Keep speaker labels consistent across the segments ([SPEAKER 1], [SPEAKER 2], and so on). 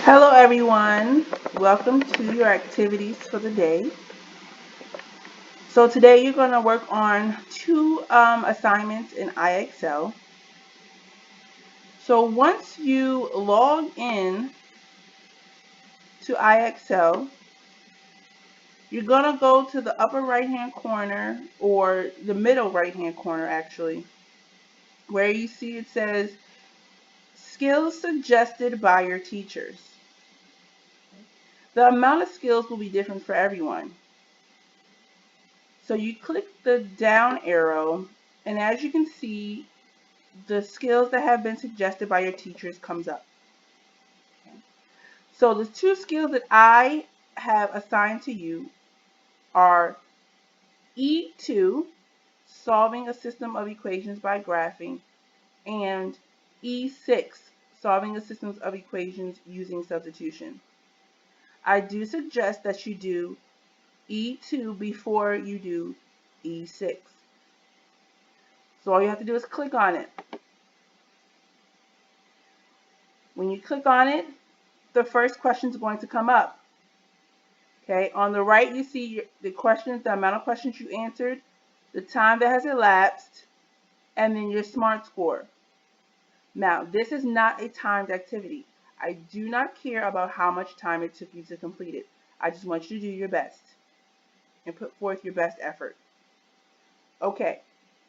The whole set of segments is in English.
[SPEAKER 1] Hello everyone, welcome to your activities for the day. So today you're going to work on two assignments in IXL. So once you log in to IXL, you're going to go to the upper right hand corner, or the middle right hand corner actually, where you see it says skills suggested by your teachers. The amount of skills will be different for everyone. So you click the down arrow, and as you can see, the skills that have been suggested by your teachers comes up. Okay. So the two skills that I have assigned to you are E2, solving a system of equations by graphing, and E6, solving a system of equations using substitution. I do suggest that you do E2 before you do E6. So all you have to do is click on it. When you click on it, the first question is going to come up. Okay, on the right you see the questions, the amount of questions you answered, the time that has elapsed, and then your SMART score. Now, this is not a timed activity. I do not care about how much time it took you to complete it. I just want you to do your best and put forth your best effort. Okay,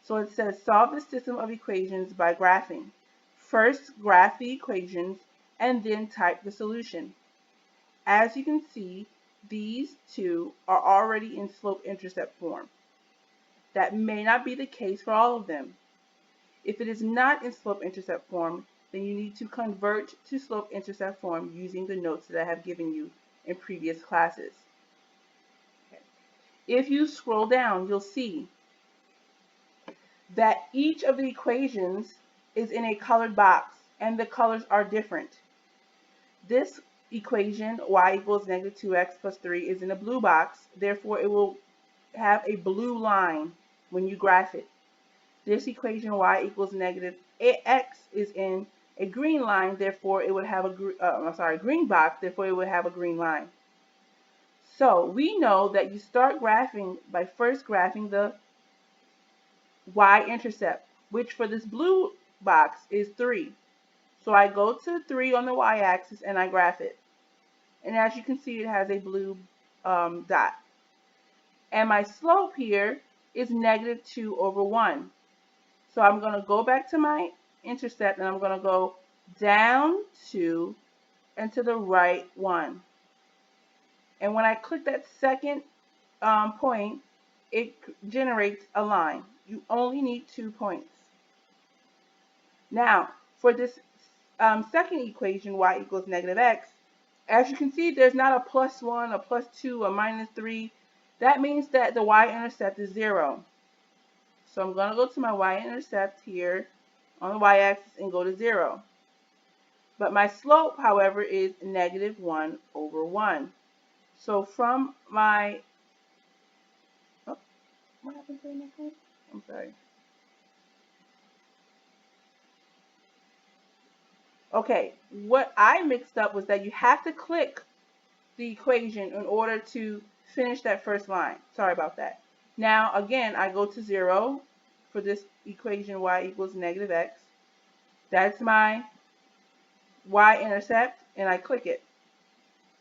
[SPEAKER 1] so it says solve the system of equations by graphing. First, graph the equations and then type the solution. As you can see, these two are already in slope-intercept form. That may not be the case for all of them. If it is not in slope-intercept form, then you need to convert to slope-intercept form using the notes that I have given you in previous classes. Okay. If you scroll down, you'll see that each of the equations is in a colored box, and the colors are different. This equation, y equals negative 2x plus 3, is in a blue box. Therefore, it will have a blue line when you graph it. This equation, y equals negative x, is in a green line. Therefore, it would have a green box. Therefore, it would have a green line. So we know that you start graphing by first graphing the y-intercept, which for this blue box is 3. So I go to 3 on the y-axis and I graph it. And as you can see, it has a blue dot. And my slope here is negative 2 over 1. So I'm going to go back to my intercept and I'm going to go down 2 and to the right 1. And when I click that second point, it generates a line. You only need 2 points. Now, for this second equation, y equals negative x, as you can see, there's not a plus 1, a plus 2, a minus 3. That means that the y-intercept is 0. So I'm going to go to my y-intercept here on the y-axis and go to 0. But my slope, however, is negative 1 over 1. So from my, oh, what happened to the next one? I'm sorry. Okay, what I mixed up was that you have to click the equation in order to finish that first line. Sorry about that. Now, again, I go to 0 for this equation, y equals negative x. That's my y-intercept, and I click it.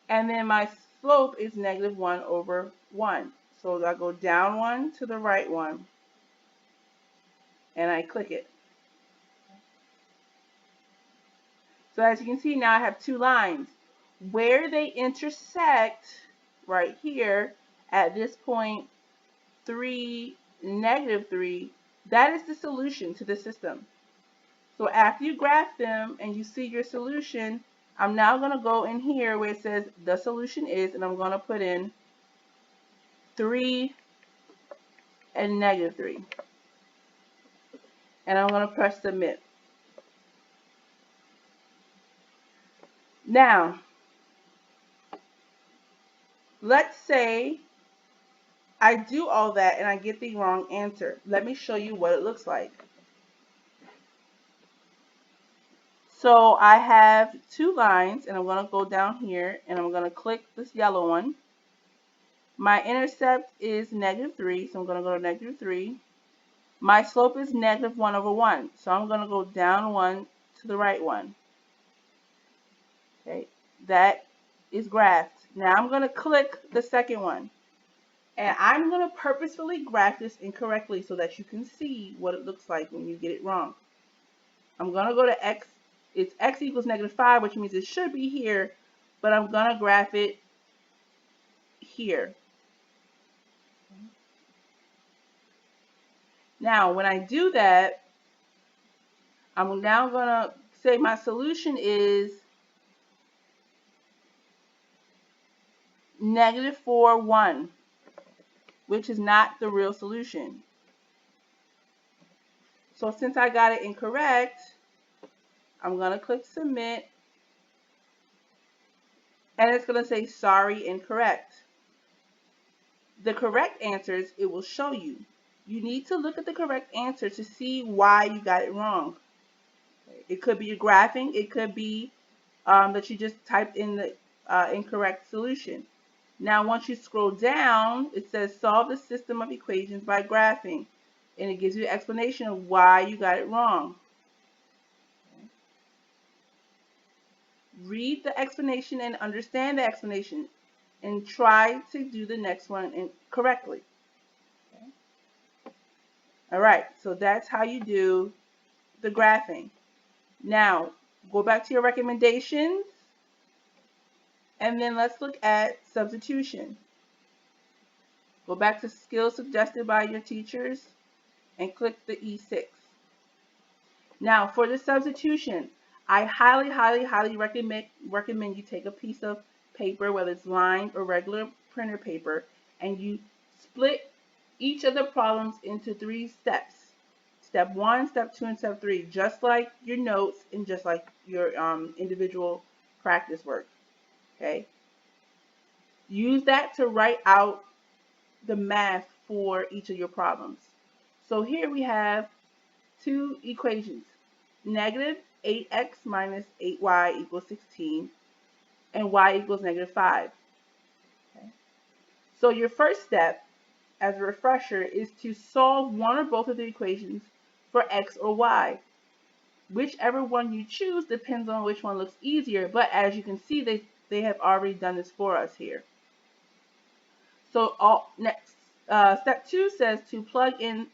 [SPEAKER 1] And then my slope is negative 1 over 1. So I go down 1 to the right 1, and I click it. So as you can see, now I have two lines. Where they intersect, right here, at this point, 3, negative 3, that is the solution to the system. So after you graph them and you see your solution, I'm now going to go in here where it says the solution is, and I'm going to put in 3 and negative 3. And I'm going to press submit. Now, let's say I do all that and I get the wrong answer. Let me show you what it looks like. So I have two lines, and I'm going to go down here, and I'm going to click this yellow one. My intercept is -3, so I'm going to go to -3. My slope is -1/1, so I'm going to go down 1 to the right 1. Okay, that is graphed. Now I'm going to click the second one. And I'm going to purposefully graph this incorrectly so that you can see what it looks like when you get it wrong. I'm going to go to x. It's x equals -5, which means it should be here, but I'm going to graph it here. Now, when I do that, I'm now going to say my solution is -4, 1, which is not the real solution. So since I got it incorrect, I'm going to click submit, and it's going to say sorry, incorrect. The correct answers, it will show you. You need to look at the correct answer to see why you got it wrong. It could be your graphing. It could be that you just typed in the incorrect solution. Now, once you scroll down, it says solve the system of equations by graphing. And it gives you an explanation of why you got it wrong. Read the explanation and understand the explanation. And try to do the next one correctly. Okay. All right, so that's how you do the graphing. Now, go back to your recommendations, and then let's look at substitution. Go back to skills suggested by your teachers and click the E6. Now, for the substitution, I highly, highly, highly recommend you take a piece of paper, whether it's lined or regular printer paper, and you split each of the problems into 3 steps. Step 1, step 2, and step 3, just like your notes and just like your individual practice work. Okay? Use that to write out the math for each of your problems. So here we have two equations, -8x minus 8y equals 16, and y equals -5. Okay? So your first step, as a refresher, is to solve one or both of the equations for x or y. Whichever one you choose depends on which one looks easier, but as you can see, they have already done this for us here. So step 2 says to plug in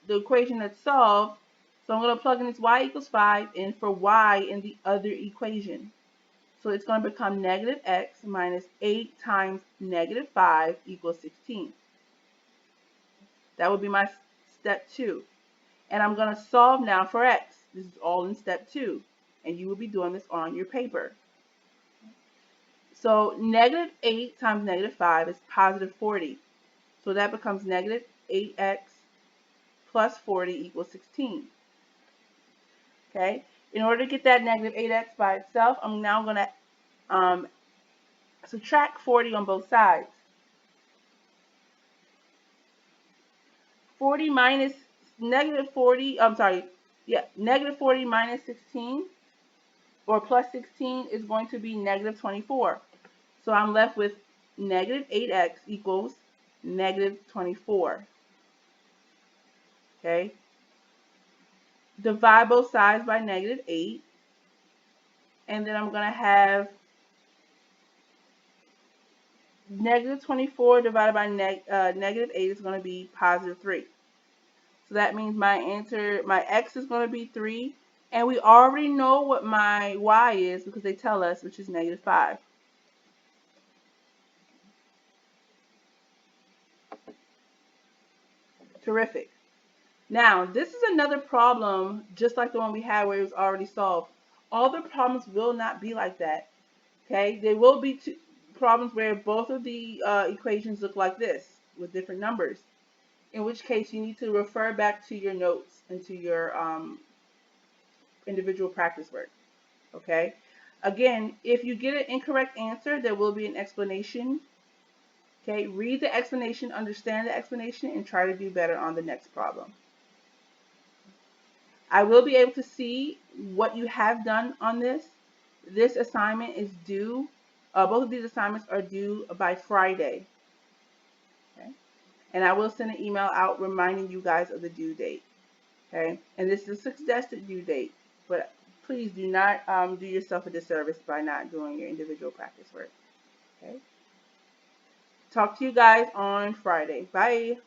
[SPEAKER 1] the equation that's solved. So I'm going to plug in this y equals 5 in for y in the other equation. So it's going to become -x minus 8 times -5 equals 16. That would be my step 2. And I'm going to solve now for x. This is all in step 2. And you will be doing this on your paper. So -8 times -5 is +40. So that becomes -8x plus 40 equals 16. Okay? In order to get that -8x by itself, I'm now going to subtract 40 on both sides. 40 minus -40, I'm sorry, yeah, -40 minus 16 or plus 16 is going to be -24. So I'm left with -8x equals -24. Okay? Divide both sides by -8. And then I'm going to have -24 divided by -8 is going to be +3. So that means my answer, my x is going to be 3. And we already know what my y is because they tell us, which is -5. Terrific. Now, this is another problem just like the one we had where it was already solved. All the problems will not be like that. Okay? There will be two problems where both of the equations look like this with different numbers. In which case you need to refer back to your notes and to your individual practice work. Okay? Again, if you get an incorrect answer, there will be an explanation. Okay? Read the explanation, understand the explanation, and try to do better on the next problem. I will be able to see what you have done on this. This assignment is due, both of these assignments are due by Friday. Okay? And I will send an email out reminding you guys of the due date. Okay? And this is a suggested due date, but please do not do yourself a disservice by not doing your individual practice work. Okay? Talk to you guys on Friday. Bye.